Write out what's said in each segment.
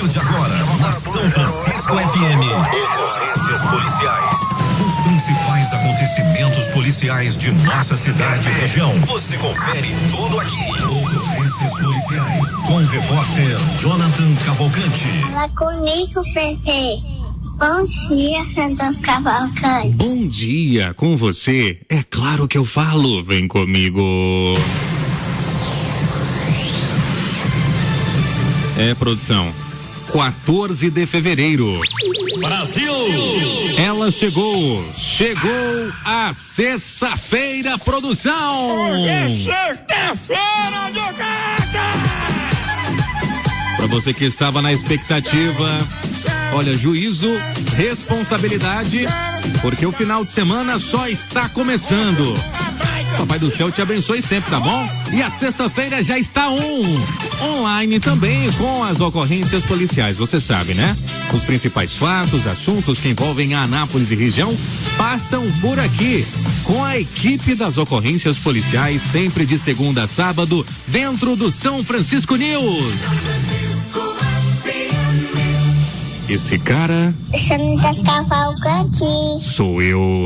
partir de agora, na São Francisco FM, ocorrências policiais. Os principais acontecimentos policiais de nossa cidade e região. Você confere tudo aqui. Ocorrências policiais. Com o repórter Jonathan Cavalcante. Fala comigo, Pepe. Bom dia, Fernando Cavalcante. Bom dia, com você. É claro que eu falo. Vem comigo. Produção. 14 de fevereiro. Brasil! Ela chegou a sexta-feira, produção! Hoje é sexta-feira do Gato! Pra você que estava na expectativa, olha, juízo, responsabilidade, porque o final de semana só está começando. Papai do céu te abençoe sempre, tá bom? E a sexta-feira já está online também com as ocorrências policiais, você sabe, né? Os principais fatos, assuntos que envolvem a Anápolis e região passam por aqui com a equipe das ocorrências policiais, sempre de segunda a sábado, dentro do São Francisco News. Esse cara... Fernando Cavalcante. Sou eu.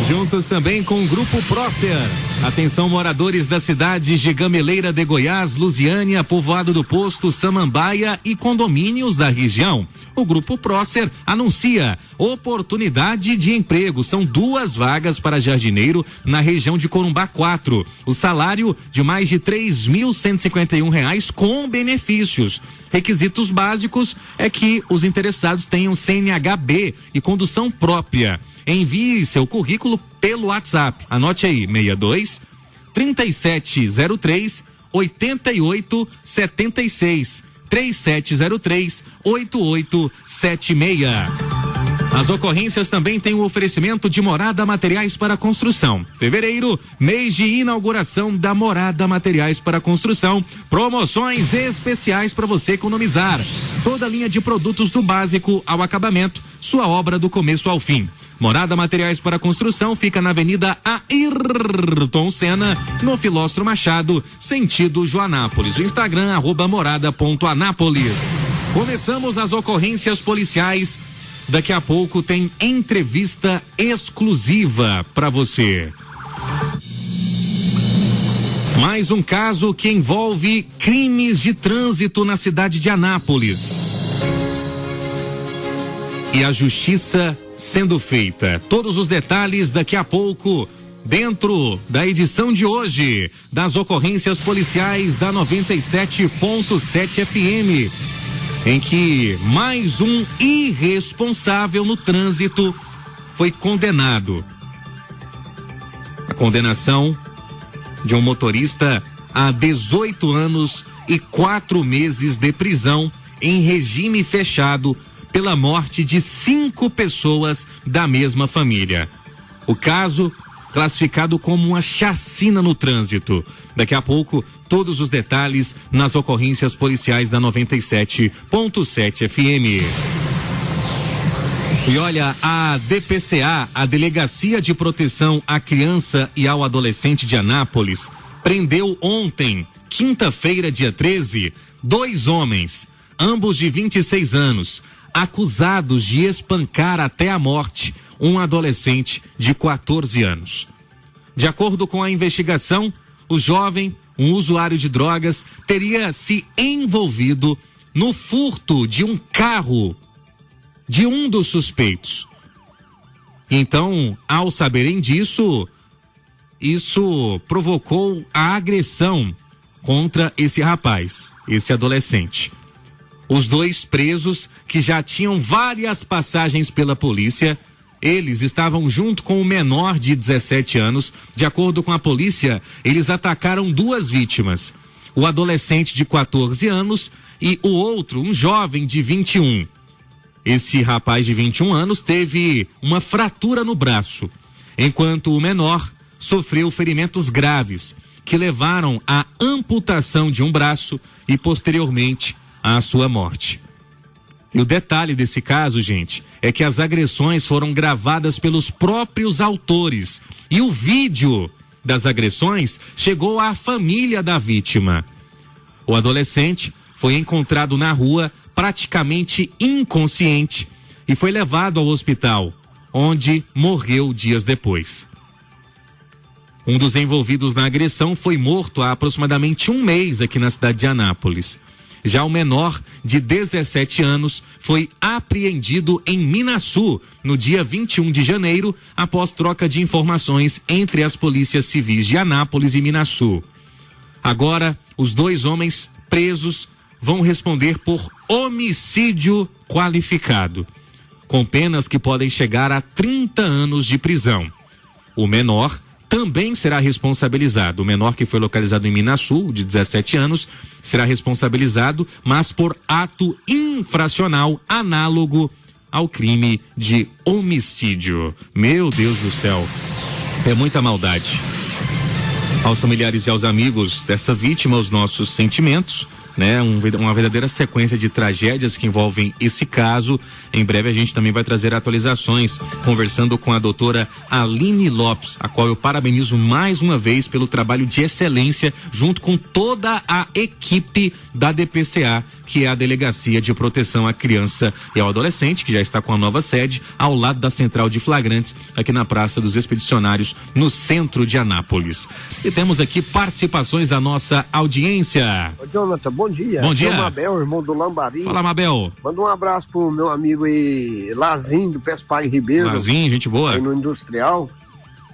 Juntos também com o Grupo Prócer. Atenção, moradores das cidades de Gameleira de Goiás, Lusiânia, Povoado do Posto, Samambaia e condomínios da região. O Grupo Prócer anuncia oportunidade de emprego. São 2 vagas para jardineiro na região de Corumbá 4. O salário de mais de R$3.151 com benefícios. Requisitos básicos é que os interessados tenham CNHB e condução própria. Envie seu currículo pelo WhatsApp. Anote aí, 62 3703 8876 3703 8876. As ocorrências também têm o oferecimento de Morada Materiais para Construção. Fevereiro, mês de inauguração da Morada Materiais para Construção. Promoções especiais para você economizar. Toda linha de produtos do básico ao acabamento. Sua obra do começo ao fim. Morada Materiais para Construção fica na Avenida Ayrton Senna, no Filóstro Machado, sentido Joanápolis. O Instagram, @morada.anápolis. Começamos as ocorrências policiais. Daqui a pouco tem entrevista exclusiva para você. Mais um caso que envolve crimes de trânsito na cidade de Anápolis. E a justiça sendo feita. Todos os detalhes daqui a pouco, dentro da edição de hoje, das ocorrências policiais da 97.7 FM, em que mais um irresponsável no trânsito foi condenado. A condenação de um motorista a 18 anos e 4 meses de prisão em regime fechado pela morte de 5 pessoas da mesma família. O caso classificado como uma chacina no trânsito. Daqui a pouco, todos os detalhes nas ocorrências policiais da 97.7 FM. E olha, a DPCA, a Delegacia de Proteção à Criança e ao Adolescente de Anápolis, prendeu ontem, quinta-feira, dia 13, 2 homens, ambos de 26 anos, acusados de espancar até a morte um adolescente de 14 anos. De acordo com a investigação, o jovem, um usuário de drogas, teria se envolvido no furto de um carro de um dos suspeitos. Então, ao saberem disso, isso provocou a agressão contra esse rapaz, esse adolescente. Os 2 presos, que já tinham várias passagens pela polícia, eles estavam junto com o menor de 17 anos. De acordo com a polícia, eles atacaram 2 vítimas. O adolescente de 14 anos e o outro, um jovem de 21. Esse rapaz de 21 anos teve uma fratura no braço, enquanto o menor sofreu ferimentos graves, que levaram à amputação de um braço e, posteriormente, à sua morte. E o detalhe desse caso, gente, é que as agressões foram gravadas pelos próprios autores e o vídeo das agressões chegou à família da vítima. O adolescente foi encontrado na rua praticamente inconsciente e foi levado ao hospital, onde morreu dias depois. Um dos envolvidos na agressão foi morto há aproximadamente um mês aqui na cidade de Anápolis. Já o menor, de 17 anos, foi apreendido em Minaçu no dia 21 de janeiro, após troca de informações entre as polícias civis de Anápolis e Minaçu. Agora, os 2 homens presos vão responder por homicídio qualificado, com penas que podem chegar a 30 anos de prisão. O menor também será responsabilizado. O menor, que foi localizado em Minaçu, de 17 anos, será responsabilizado, mas por ato infracional análogo ao crime de homicídio. Meu Deus do céu, é muita maldade. Aos familiares e aos amigos dessa vítima, os nossos sentimentos, né? Uma verdadeira sequência de tragédias que envolvem esse caso. Em breve a gente também vai trazer atualizações, conversando com a doutora Aline Lopes, a qual eu parabenizo mais uma vez pelo trabalho de excelência, junto com toda a equipe da DPCA, que é a Delegacia de Proteção à Criança e ao Adolescente, que já está com a nova sede ao lado da Central de Flagrantes, aqui na Praça dos Expedicionários, no centro de Anápolis. E temos aqui participações da nossa audiência. Ô, Jonathan, bom dia. Bom dia. É o Mabel, irmão do Lambari. Fala, Mabel. Manda um abraço pro meu amigo aí, Lazinho, do Pespag Ribeiro. Lazinho, gente boa. Aí no Industrial.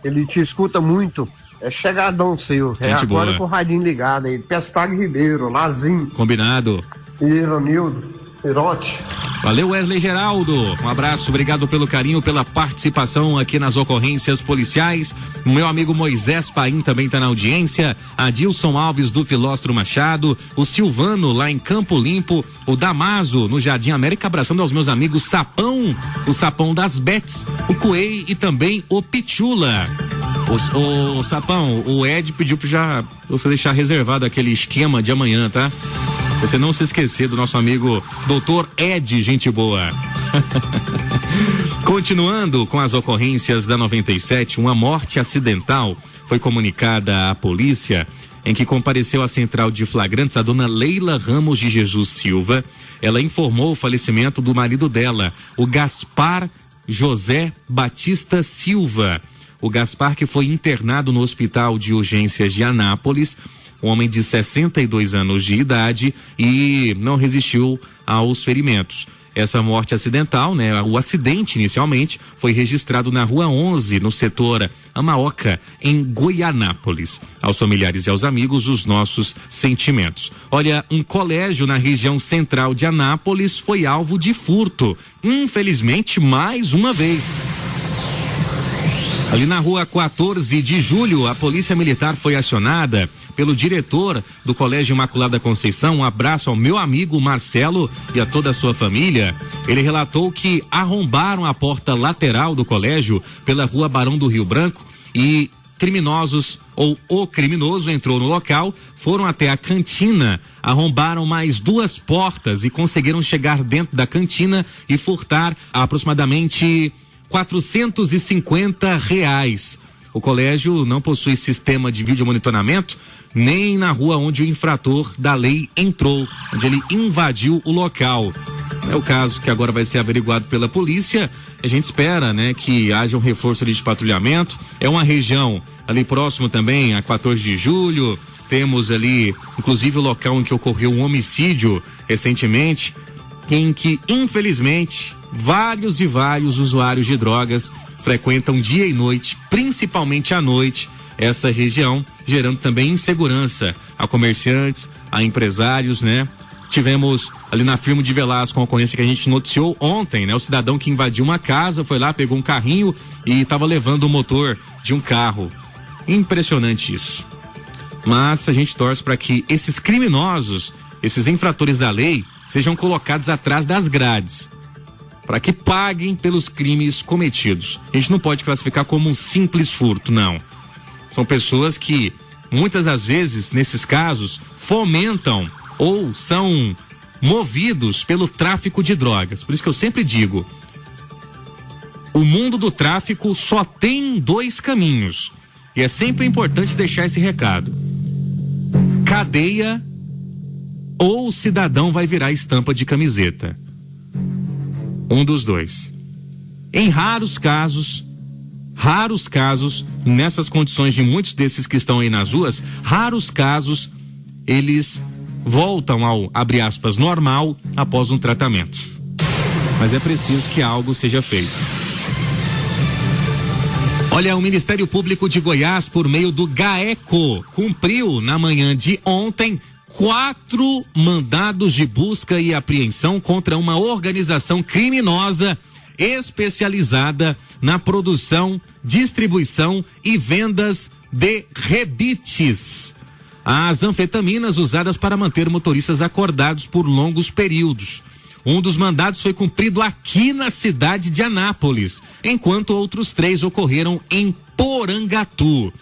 Ele te escuta muito. É chegadão seu. Gente boa. Agora com o radinho ligado aí. Pespag Ribeiro, Lazinho. Combinado. E Ironildo, Irote. Valeu, Wesley Geraldo. Um abraço, obrigado pelo carinho, pela participação aqui nas ocorrências policiais. O meu amigo Moisés Paim também está na audiência. Adilson Alves do Filóstro Machado. O Silvano lá em Campo Limpo. O Damaso no Jardim América, abraçando aos meus amigos Sapão, o Sapão das Bets, o Coei e também o Pichula. O Sapão, o Ed pediu pra você deixar reservado aquele esquema de amanhã, tá? Você não se esquecer do nosso amigo Dr. Ed, gente boa. Continuando com as ocorrências da 97, uma morte acidental foi comunicada à polícia, em que compareceu à Central de Flagrantes a dona Leila Ramos de Jesus Silva. Ela informou o falecimento do marido dela, o Gaspar José Batista Silva. O Gaspar, que foi internado no Hospital de Urgências de Anápolis, um homem de 62 anos de idade, e não resistiu aos ferimentos. Essa morte acidental, né? O acidente inicialmente foi registrado na Rua 11, no setor Amaoca, em Goianápolis. Aos familiares e aos amigos, os nossos sentimentos. Olha, um colégio na região central de Anápolis foi alvo de furto. Infelizmente, mais uma vez. Ali na Rua 14 de Julho, a Polícia Militar foi acionada pelo diretor do Colégio Imaculada Conceição. Um abraço ao meu amigo Marcelo e a toda a sua família. Ele relatou que arrombaram a porta lateral do colégio pela Rua Barão do Rio Branco e criminosos, ou o criminoso, entrou no local, foram até a cantina, arrombaram mais 2 portas e conseguiram chegar dentro da cantina e furtar aproximadamente R$450. O colégio não possui sistema de vídeo monitoramento, nem na rua onde o infrator da lei entrou, onde ele invadiu o local. É o caso que agora vai ser averiguado pela polícia. A gente espera, né, que haja um reforço de patrulhamento. É uma região ali próximo também, a 14 de julho. Temos ali, inclusive, o local em que ocorreu um homicídio recentemente, em que, infelizmente, vários e vários usuários de drogas frequentam dia e noite, principalmente à noite, essa região, gerando também insegurança a comerciantes, a empresários, né? Tivemos ali na Firmo de Velasco uma ocorrência que a gente noticiou ontem, né? O cidadão que invadiu uma casa, foi lá, pegou um carrinho e estava levando o motor de um carro. Impressionante isso. Mas a gente torce para que esses criminosos, esses infratores da lei, sejam colocados atrás das grades, para que paguem pelos crimes cometidos. A gente não pode classificar como um simples furto, não. São pessoas que, muitas das vezes, nesses casos, fomentam ou são movidos pelo tráfico de drogas. Por isso que eu sempre digo, o mundo do tráfico só tem 2 caminhos. E é sempre importante deixar esse recado: cadeia ou o cidadão vai virar estampa de camiseta. Um dos dois. Em raros casos, nessas condições de muitos desses que estão aí nas ruas, raros casos, eles voltam ao, abre aspas, normal após um tratamento. Mas é preciso que algo seja feito. Olha, o Ministério Público de Goiás, por meio do GAECO, cumpriu na manhã de ontem 4 mandados de busca e apreensão contra uma organização criminosa especializada na produção, distribuição e vendas de rebites, as anfetaminas usadas para manter motoristas acordados por longos períodos. Um dos mandados foi cumprido aqui na cidade de Anápolis, enquanto outros 3 ocorreram em Porangatu.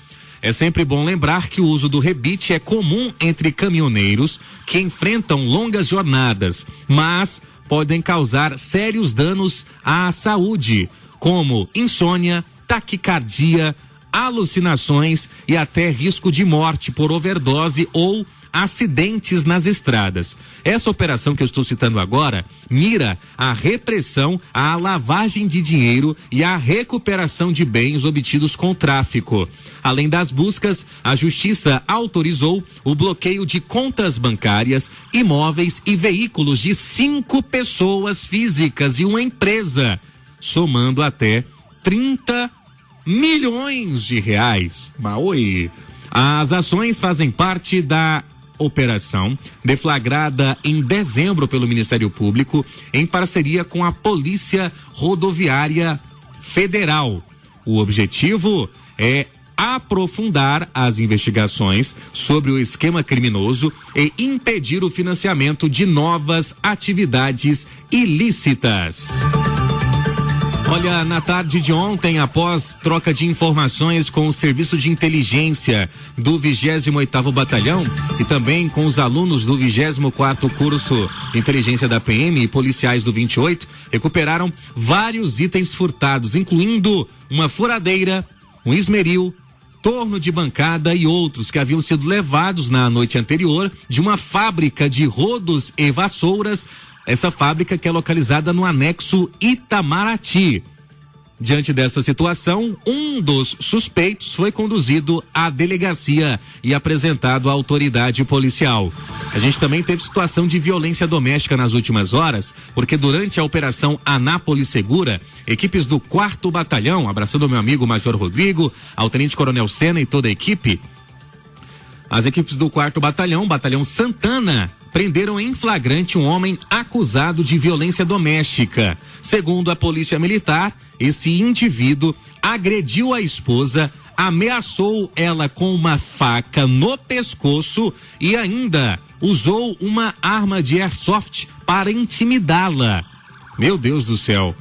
É sempre bom lembrar que o uso do rebite é comum entre caminhoneiros que enfrentam longas jornadas, mas podem causar sérios danos à saúde, como insônia, taquicardia, alucinações e até risco de morte por overdose ou acidentes nas estradas. Essa operação que eu estou citando agora mira a repressão à lavagem de dinheiro e à recuperação de bens obtidos com tráfico. Além das buscas, a Justiça autorizou o bloqueio de contas bancárias, imóveis e veículos de 5 pessoas físicas e uma empresa, somando até 30 milhões de reais. Maoi. As ações fazem parte da operação deflagrada em dezembro pelo Ministério Público em parceria com a Polícia Rodoviária Federal. O objetivo é aprofundar as investigações sobre o esquema criminoso e impedir o financiamento de novas atividades ilícitas. Olha, na tarde de ontem, após troca de informações com o Serviço de Inteligência do 28º Batalhão e também com os alunos do 24º Curso de Inteligência da PM e policiais do 28, recuperaram vários itens furtados, incluindo uma furadeira, um esmeril, torno de bancada e outros que haviam sido levados na noite anterior de uma fábrica de rodos e vassouras. Essa fábrica que é localizada no anexo Itamaraty. Diante dessa situação, um dos suspeitos foi conduzido à delegacia e apresentado à autoridade policial. A gente também teve situação de violência doméstica nas últimas horas, porque durante a operação Anápolis Segura, equipes do 4º Batalhão, abraçando o meu amigo Major Rodrigo, ao Tenente Coronel Sena e toda a equipe, as equipes do 4º Batalhão, Batalhão Santana, prenderam em flagrante um homem acusado de violência doméstica. Segundo a Polícia Militar, esse indivíduo agrediu a esposa, ameaçou ela com uma faca no pescoço e ainda usou uma arma de airsoft para intimidá-la. Meu Deus do céu.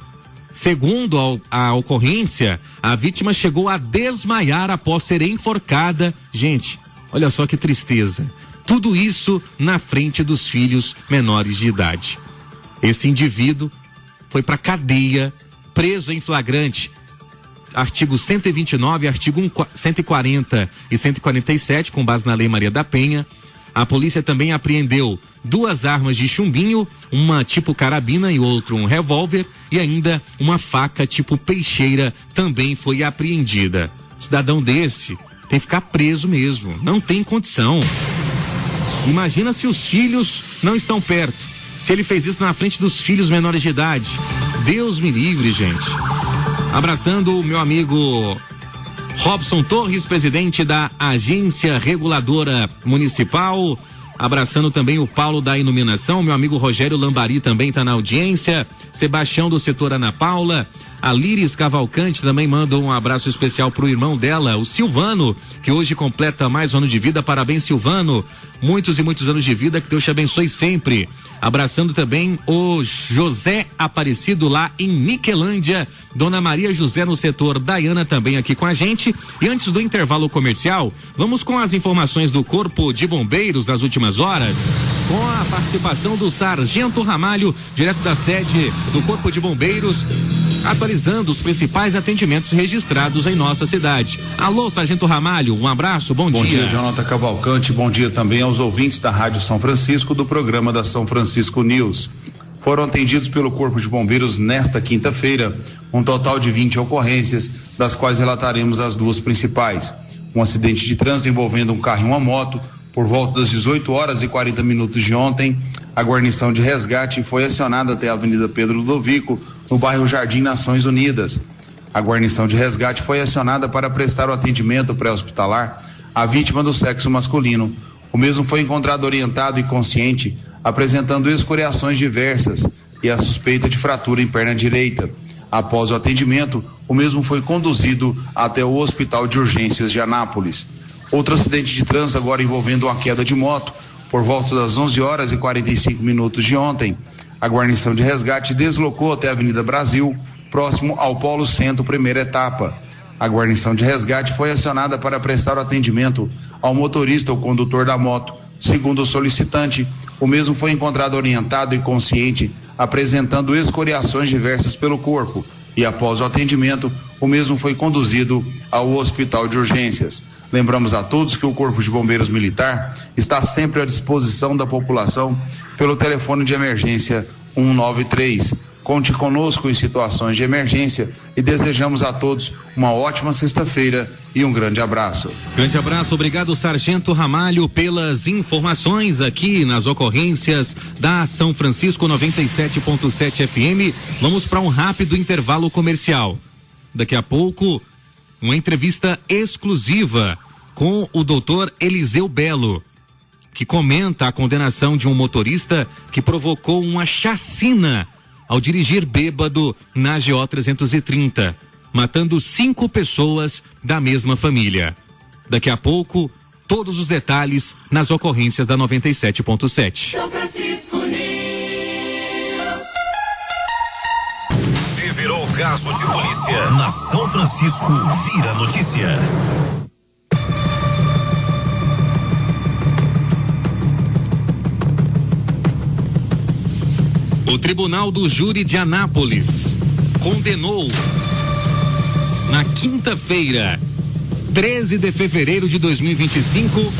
Segundo a ocorrência, a vítima chegou a desmaiar após ser enforcada. Gente, olha só que tristeza. Tudo isso na frente dos filhos menores de idade. Esse indivíduo foi para cadeia, preso em flagrante. Artigo 129, artigo 140 e 147, com base na Lei Maria da Penha. A polícia também apreendeu 2 armas de chumbinho, uma tipo carabina e outra um revólver, e ainda uma faca tipo peixeira também foi apreendida. Cidadão desse tem que ficar preso mesmo, não tem condição. Imagina se os filhos não estão perto, se ele fez isso na frente dos filhos menores de idade. Deus me livre, gente. Abraçando o meu amigo Robson Torres, presidente da Agência Reguladora Municipal. Abraçando também o Paulo da Iluminação, meu amigo Rogério Lambari também está na audiência. Sebastião do setor Ana Paula. A Líris Cavalcante também manda um abraço especial pro irmão dela, o Silvano, que hoje completa mais um ano de vida. Parabéns, Silvano. Muitos e muitos anos de vida, que Deus te abençoe sempre. Abraçando também o José Aparecido lá em Niquelândia, Dona Maria José no setor, Daiana também aqui com a gente. E antes do intervalo comercial, vamos com as informações do Corpo de Bombeiros das últimas horas, com a participação do Sargento Ramalho, direto da sede do Corpo de Bombeiros. atualizando os principais atendimentos registrados em nossa cidade. Alô, Sargento Ramalho, um abraço, bom dia. Bom dia, Jonathan Cavalcante, bom dia também aos ouvintes da Rádio São Francisco, do programa da São Francisco News. Foram atendidos pelo Corpo de Bombeiros nesta quinta-feira um total de 20 ocorrências, das quais relataremos as duas principais. Um acidente de trânsito envolvendo um carro e uma moto, por volta das 18h40 de ontem. A guarnição de resgate foi acionada até a Avenida Pedro Ludovico, no bairro Jardim Nações Unidas. A guarnição de resgate foi acionada para prestar o atendimento pré-hospitalar à vítima do sexo masculino. O mesmo foi encontrado orientado e consciente, apresentando escoriações diversas e a suspeita de fratura em perna direita. Após o atendimento, o mesmo foi conduzido até o Hospital de Urgências de Anápolis. Outro acidente de trânsito agora envolvendo uma queda de moto, por volta das 11h45 de ontem. A guarnição de resgate deslocou até a Avenida Brasil, próximo ao Polo Centro, primeira etapa. A guarnição de resgate foi acionada para prestar o atendimento ao motorista ou condutor da moto. Segundo o solicitante, o mesmo foi encontrado orientado e consciente, apresentando escoriações diversas pelo corpo, e após o atendimento, o mesmo foi conduzido ao Hospital de Urgências. Lembramos a todos que o Corpo de Bombeiros Militar está sempre à disposição da população pelo telefone de emergência 193. Conte conosco em situações de emergência e desejamos a todos uma ótima sexta-feira e um grande abraço. Grande abraço, obrigado, Sargento Ramalho, pelas informações aqui nas ocorrências da São Francisco 97.7 FM. Vamos para um rápido intervalo comercial. Daqui a pouco, uma entrevista exclusiva com o doutor Eliseu Belo, que comenta a condenação de um motorista que provocou uma chacina ao dirigir bêbado na GO 330, matando 5 pessoas da mesma família. Daqui a pouco, todos os detalhes nas ocorrências da 97.7. São Francisco News. Se virou caso de polícia na São Francisco, vira notícia. O Tribunal do Júri de Anápolis condenou na quinta-feira, 13 de fevereiro de 2025,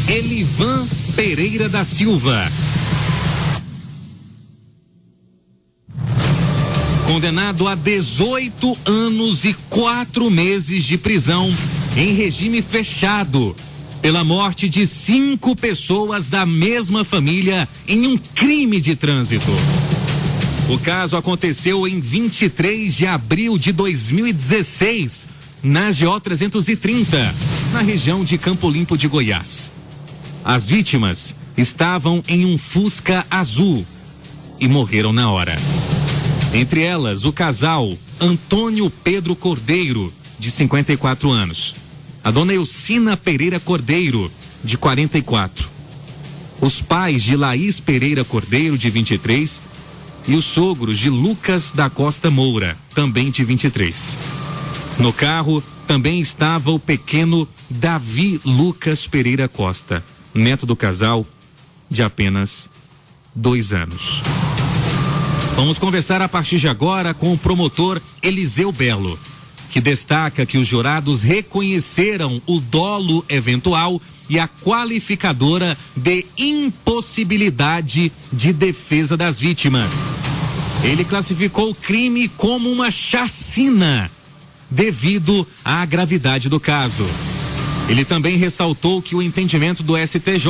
Elivan Pereira da Silva, condenado a 18 anos e 4 meses de prisão em regime fechado pela morte de 5 pessoas da mesma família em um crime de trânsito. O caso aconteceu em 23 de abril de 2016, na GO 330, na região de Campo Limpo de Goiás. As vítimas estavam em um Fusca azul e morreram na hora. Entre elas, o casal Antônio Pedro Cordeiro, de 54 anos. A dona Elcina Pereira Cordeiro, de 44. Os pais de Laís Pereira Cordeiro, de 23, e os sogros de Lucas da Costa Moura, também de 23. No carro também estava o pequeno Davi Lucas Pereira Costa, neto do casal, de apenas 2 anos. Vamos conversar a partir de agora com o promotor Eliseu Belo, que destaca que os jurados reconheceram o dolo eventual e a qualificadora de impossibilidade de defesa das vítimas. Ele classificou o crime como uma chacina, devido à gravidade do caso. Ele também ressaltou que o entendimento do STJ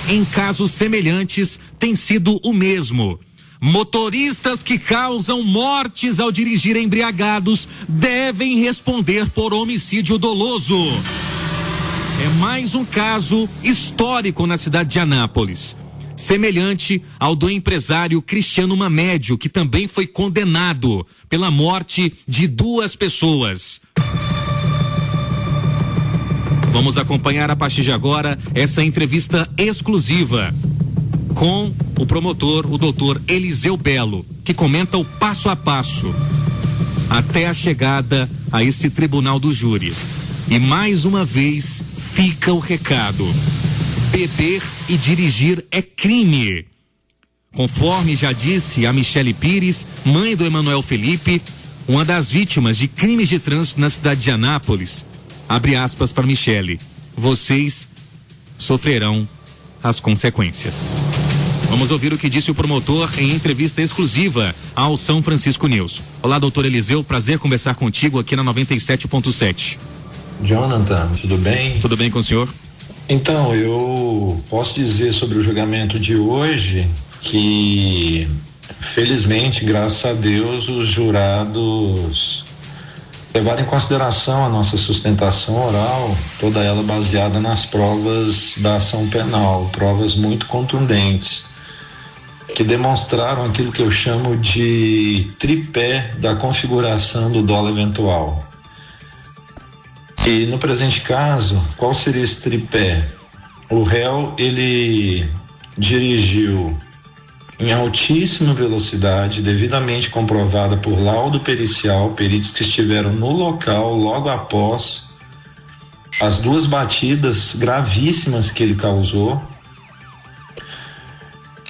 em casos semelhantes tem sido o mesmo. Motoristas que causam mortes ao dirigir embriagados devem responder por homicídio doloso. É mais um caso histórico na cidade de Anápolis, semelhante ao do empresário Cristiano Mamédio, que também foi condenado pela morte de 2 pessoas. Vamos acompanhar a partir de agora essa entrevista exclusiva com o promotor, o doutor Eliseu Belo, que comenta o passo a passo até a chegada a esse tribunal do júri. E mais uma vez fica o recado: beber e dirigir é crime. Conforme já disse a Michele Pires, mãe do Emanuel Felipe, uma das vítimas de crimes de trânsito na cidade de Anápolis, abre aspas para Michele, vocês sofrerão as consequências. Vamos ouvir o que disse o promotor em entrevista exclusiva ao São Francisco News. Olá, doutor Eliseu, prazer conversar contigo aqui na 97.7. Jonathan, tudo bem? Tudo bem com o senhor? Então, eu posso dizer sobre o julgamento de hoje que, felizmente, graças a Deus, os jurados levaram em consideração a nossa sustentação oral, toda ela baseada nas provas da ação penal, provas muito contundentes, que demonstraram aquilo que eu chamo de tripé da configuração do dolo eventual. E no presente caso, qual seria esse tripé? O réu, ele dirigiu em altíssima velocidade, devidamente comprovada por laudo pericial, peritos que estiveram no local logo após as duas batidas gravíssimas que ele causou.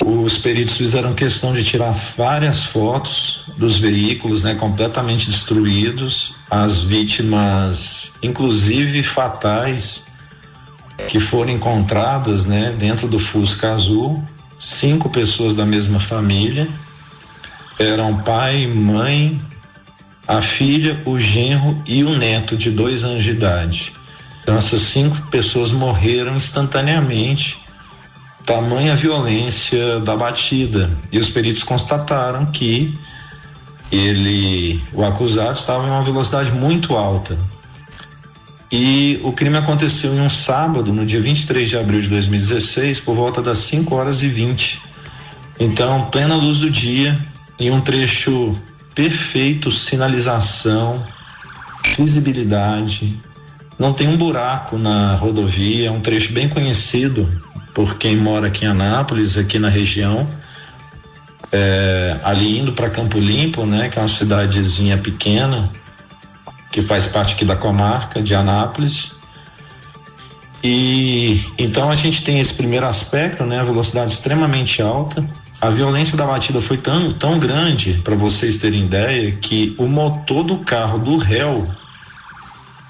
Os peritos fizeram questão de tirar várias fotos dos veículos, completamente destruídos, as vítimas, inclusive fatais, que foram encontradas, dentro do Fusca azul, 5 pessoas da mesma família, eram pai, mãe, a filha, o genro e o neto de 2 anos de idade. Então essas 5 pessoas morreram instantaneamente, tamanha violência da batida, e os peritos constataram que o acusado estava em uma velocidade muito alta. E o crime aconteceu em um sábado, no dia 23 de abril de 2016, por volta das 5h20. Então, plena luz do dia, em um trecho perfeito, sinalização, visibilidade, não tem um buraco na rodovia, é um trecho bem conhecido por quem mora aqui em Anápolis, aqui na região, ali indo para Campo Limpo, que é uma cidadezinha pequena, que faz parte aqui da comarca de Anápolis. E então a gente tem esse primeiro aspecto, a velocidade extremamente alta. A violência da batida foi tão grande, para vocês terem ideia, que o motor do carro do réu,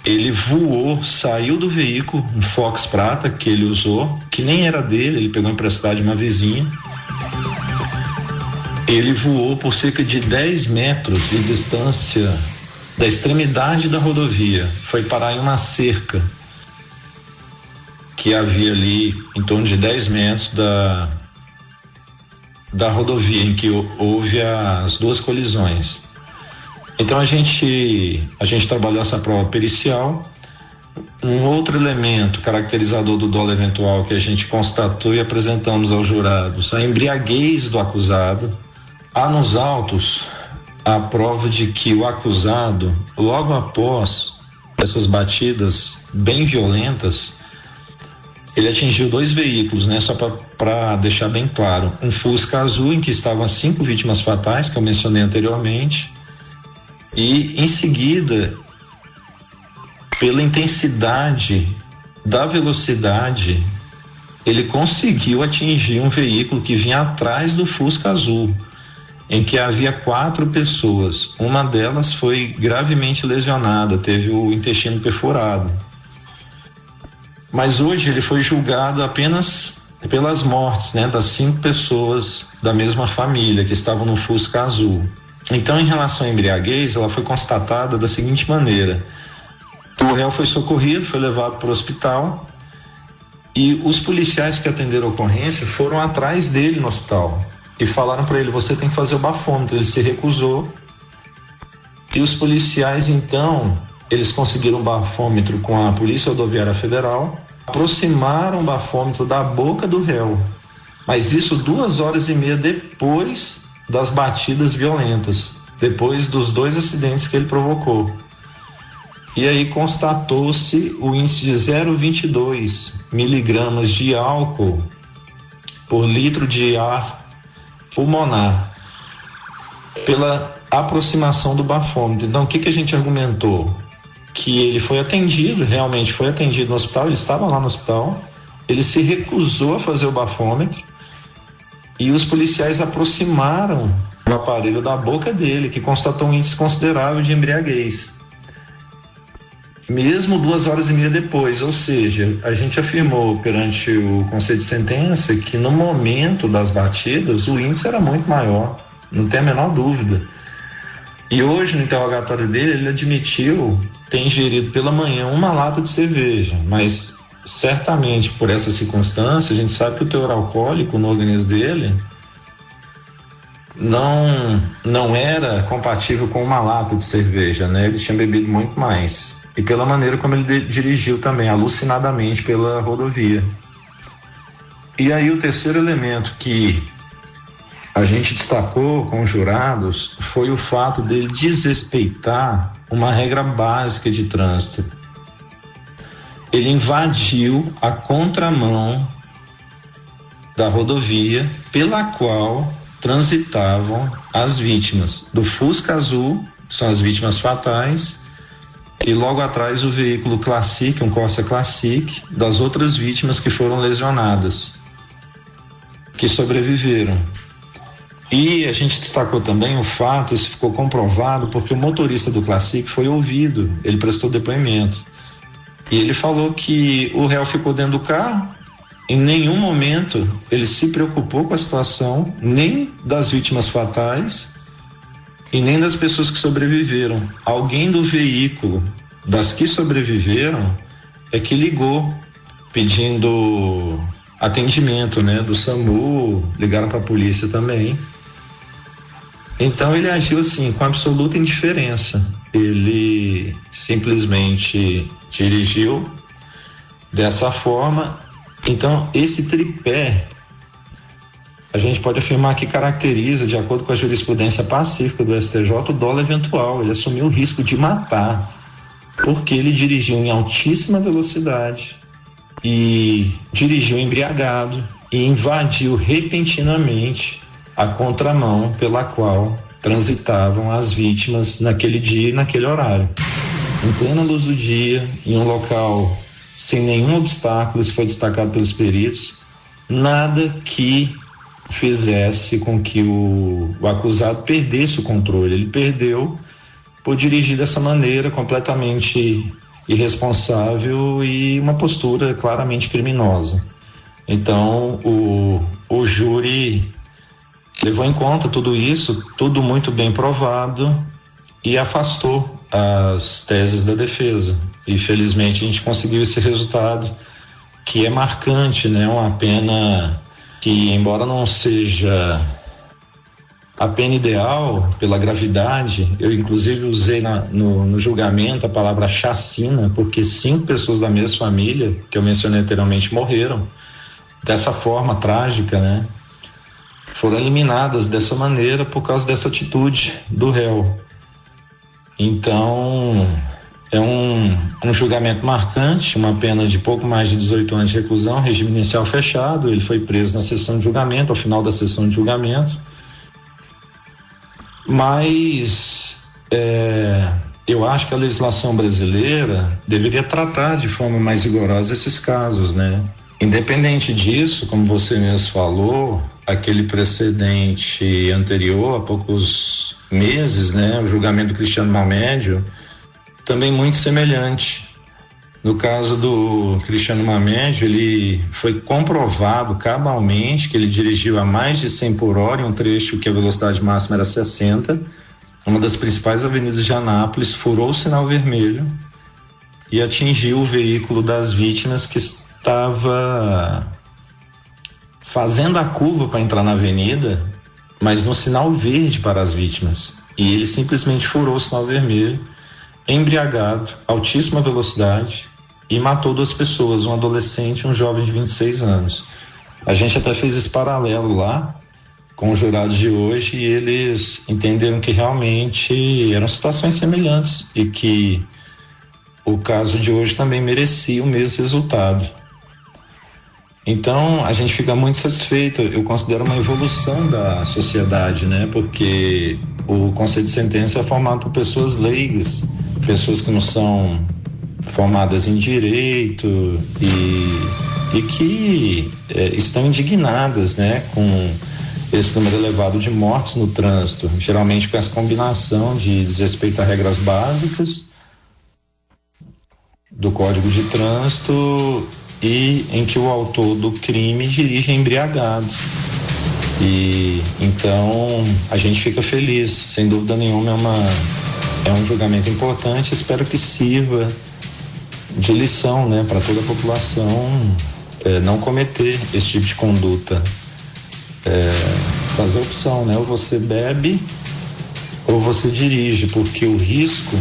ele voou, saiu do veículo, um Fox prata que ele usou, que nem era dele, ele pegou emprestado de uma vizinha. Ele voou por cerca de 10 metros de distância da extremidade da rodovia, foi parar em uma cerca que havia ali em torno de 10 metros da rodovia em que houve as duas colisões. Então a gente trabalhou essa prova pericial. Um outro elemento caracterizador do dolo eventual que a gente constatou e apresentamos aos jurados, a embriaguez do acusado. Há nos autos a prova de que o acusado, logo após essas batidas bem violentas, ele atingiu 2 veículos, só para deixar bem claro, um Fusca azul em que estavam 5 vítimas fatais que eu mencionei anteriormente, e em seguida, pela intensidade da velocidade, ele conseguiu atingir um veículo que vinha atrás do Fusca azul, em que havia 4 pessoas. Uma delas foi gravemente lesionada, teve o intestino perfurado. Mas hoje ele foi julgado apenas pelas mortes, das 5 pessoas da mesma família que estavam no Fusca azul. Então, em relação à embriaguez, ela foi constatada da seguinte maneira: o réu foi socorrido, foi levado para o hospital, e os policiais que atenderam a ocorrência foram atrás dele no hospital e falaram para ele: você tem que fazer o bafômetro. Ele se recusou, e os policiais, então, eles conseguiram um bafômetro com a Polícia Rodoviária Federal, aproximaram o bafômetro da boca do réu, mas isso 2h30 depois das batidas violentas, depois dos 2 acidentes que ele provocou. E aí constatou-se o índice de 0,22 miligramas de álcool por litro de ar pulmonar, pela aproximação do bafômetro. Então, o que a gente argumentou? Que ele foi atendido, realmente foi atendido no hospital, ele estava lá no hospital, ele se recusou a fazer o bafômetro, e os policiais aproximaram o aparelho da boca dele, que constatou um índice considerável de embriaguez. Mesmo 2h30 depois, ou seja, a gente afirmou perante o Conselho de Sentença que no momento das batidas o índice era muito maior, não tem a menor dúvida. E hoje, no interrogatório dele, ele admitiu ter ingerido pela manhã uma lata de cerveja, mas certamente por essa circunstância, a gente sabe que o teor alcoólico no organismo dele não era compatível com uma lata de cerveja, né? Ele tinha bebido muito mais. E pela maneira como ele dirigiu também, alucinadamente pela rodovia. E aí o terceiro elemento que a gente destacou com os jurados foi o fato dele desrespeitar uma regra básica de trânsito. Ele invadiu a contramão da rodovia pela qual transitavam as vítimas do Fusca Azul, que são as vítimas fatais, e logo atrás o veículo Classic, um Corsa Classic, das outras vítimas que foram lesionadas, que sobreviveram. E a gente destacou também o fato, isso ficou comprovado, porque o motorista do Classic foi ouvido, ele prestou depoimento. E ele falou que o réu ficou dentro do carro, em nenhum momento ele se preocupou com a situação, nem das vítimas fatais e nem das pessoas que sobreviveram. Alguém do veículo, das que sobreviveram, é que ligou pedindo atendimento, né, do SAMU, ligaram para a polícia também. Então ele agiu assim, com absoluta indiferença. Ele simplesmente dirigiu dessa forma. Então esse tripé a gente pode afirmar que caracteriza, de acordo com a jurisprudência pacífica do STJ, o dolo eventual. Ele assumiu o risco de matar porque ele dirigiu em altíssima velocidade e dirigiu embriagado e invadiu repentinamente a contramão pela qual transitavam as vítimas naquele dia e naquele horário. Em plena luz do dia, em um local sem nenhum obstáculo, isso foi destacado pelos peritos, nada que fizesse com que o acusado perdesse o controle. Ele perdeu por dirigir dessa maneira completamente irresponsável e uma postura claramente criminosa. Então o júri levou em conta tudo isso, tudo muito bem provado, e afastou as teses da defesa. E felizmente a gente conseguiu esse resultado, que é marcante, né? Uma pena que, embora não seja a pena ideal pela gravidade, eu inclusive usei no julgamento a palavra chacina, porque 5 pessoas da mesma família, que eu mencionei anteriormente, morreram dessa forma trágica, né? Foram eliminadas dessa maneira por causa dessa atitude do réu. Então é um julgamento marcante, uma pena de pouco mais de 18 anos de reclusão, regime inicial fechado. Ele foi preso na sessão de julgamento, ao final da sessão de julgamento. Mas eu acho que a legislação brasileira deveria tratar de forma mais rigorosa esses casos, né? Independente disso, como você mesmo falou, aquele precedente anterior, há poucos meses, né? O julgamento do Cristiano Mamédio, também muito semelhante. No caso do Cristiano Mamédio, ele foi comprovado cabalmente que ele dirigiu a mais de 100 por hora em um trecho que a velocidade máxima era 60, uma das principais avenidas de Anápolis, furou o sinal vermelho e atingiu o veículo das vítimas, que estava fazendo a curva para entrar na avenida, mas no sinal verde para as vítimas. E ele simplesmente furou o sinal vermelho, embriagado, altíssima velocidade, e matou 2 pessoas, um adolescente e um jovem de 26 anos. A gente até fez esse paralelo lá com os jurados de hoje, e eles entenderam que realmente eram situações semelhantes e que o caso de hoje também merecia o mesmo resultado. Então a gente fica muito satisfeito. Eu considero uma evolução da sociedade, né? Porque o Conselho de Sentença é formado por pessoas leigas, pessoas que não são formadas em direito e que estão indignadas, né, com esse número elevado de mortes no trânsito, geralmente com essa combinação de desrespeito a regras básicas do Código de Trânsito e em que o autor do crime dirige embriagado. E então a gente fica feliz, sem dúvida nenhuma é um julgamento importante, espero que sirva de lição, né, para toda a população não cometer esse tipo de conduta, fazer opção, né, ou você bebe ou você dirige, porque o risco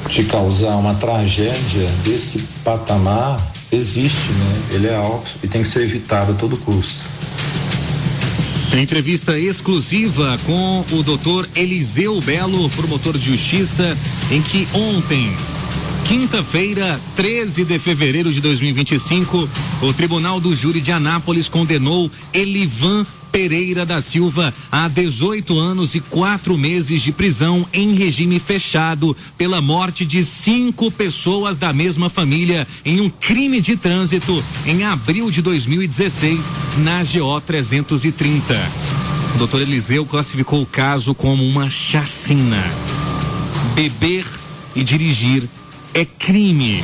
de causar uma tragédia desse patamar existe, né, ele é alto e tem que ser evitado a todo custo. Entrevista exclusiva com o Dr. Eliseu Belo, promotor de justiça, em que ontem, quinta-feira, 13 de fevereiro de 2025, o Tribunal do Júri de Anápolis condenou Elivan Pereira da Silva a 18 anos e 4 meses de prisão em regime fechado pela morte de 5 pessoas da mesma família em um crime de trânsito em abril de 2016 na GO 330. O doutor Eliseu classificou o caso como uma chacina. Beber e dirigir é crime.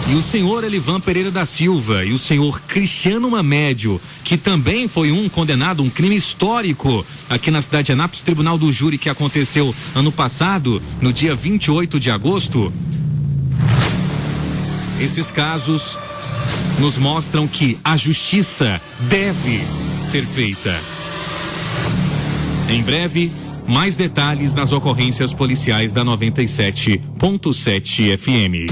E o senhor Elivan Pereira da Silva e o senhor Cristiano Mamédio, que também foi condenado, um crime histórico aqui na cidade de Anápolis, Tribunal do Júri, que aconteceu ano passado, no dia 28 de agosto. Esses casos nos mostram que a justiça deve ser feita. Em breve, mais detalhes nas ocorrências policiais da 97.7 FM.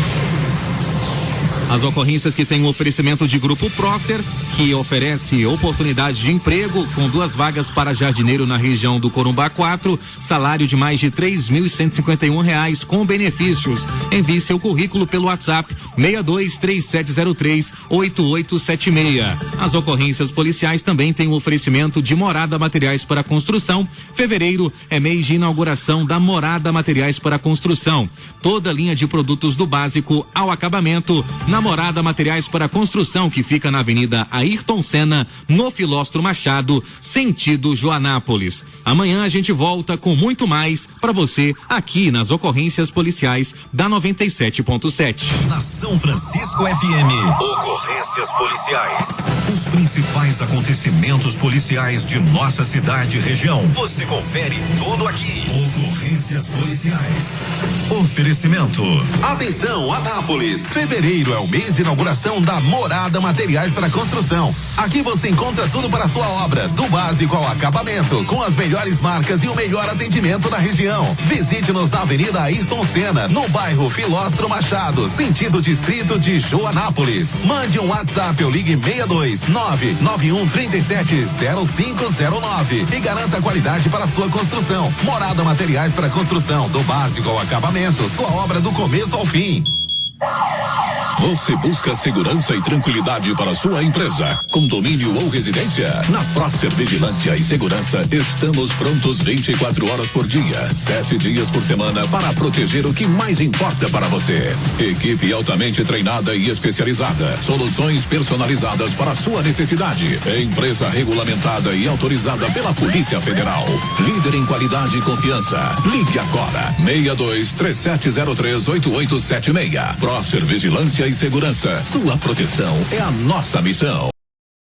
As ocorrências que têm o oferecimento de Grupo Prócer, que oferece oportunidade de emprego com 2 vagas para jardineiro na região do Corumbá 4, salário de mais de R$3.151 com benefícios. Envie seu currículo pelo WhatsApp 623703-8876. As ocorrências policiais também têm o oferecimento de Morada Materiais para Construção. Fevereiro é mês de inauguração da Morada Materiais para Construção. Toda linha de produtos do básico ao acabamento na Morada Materiais para Construção, que fica na Avenida Ayrton Senna, no Filóstro Machado, sentido Joanápolis. Amanhã a gente volta com muito mais para você aqui nas ocorrências policiais da 97.7. Na São Francisco FM, ocorrências policiais. Os principais acontecimentos policiais de nossa cidade e região. Você confere tudo aqui. Ocorrências policiais. Oferecimento. Atenção, Anápolis. Fevereiro é o mês de inauguração da Morada Materiais para Construção. Aqui você encontra tudo para a sua obra, do básico ao acabamento, com as melhores marcas e o melhor atendimento na região. Visite-nos na Avenida Ayrton Senna, no bairro Filóstro Machado, sentido distrito de Joanápolis. Mande um WhatsApp ou ligue 62991370509 e garanta qualidade para a sua construção. Morada Materiais para Construção, do básico ao acabamento, sua obra do começo ao fim. Você busca segurança e tranquilidade para sua empresa, condomínio ou residência? Na Prócer Vigilância e Segurança, estamos prontos 24 horas por dia, 7 dias por semana para proteger o que mais importa para você. Equipe altamente treinada e especializada, soluções personalizadas para a sua necessidade. Empresa regulamentada e autorizada pela Polícia Federal. Líder em qualidade e confiança. Ligue agora. 6237038876. Prócer Vigilância e Segurança. Sua proteção é a nossa missão.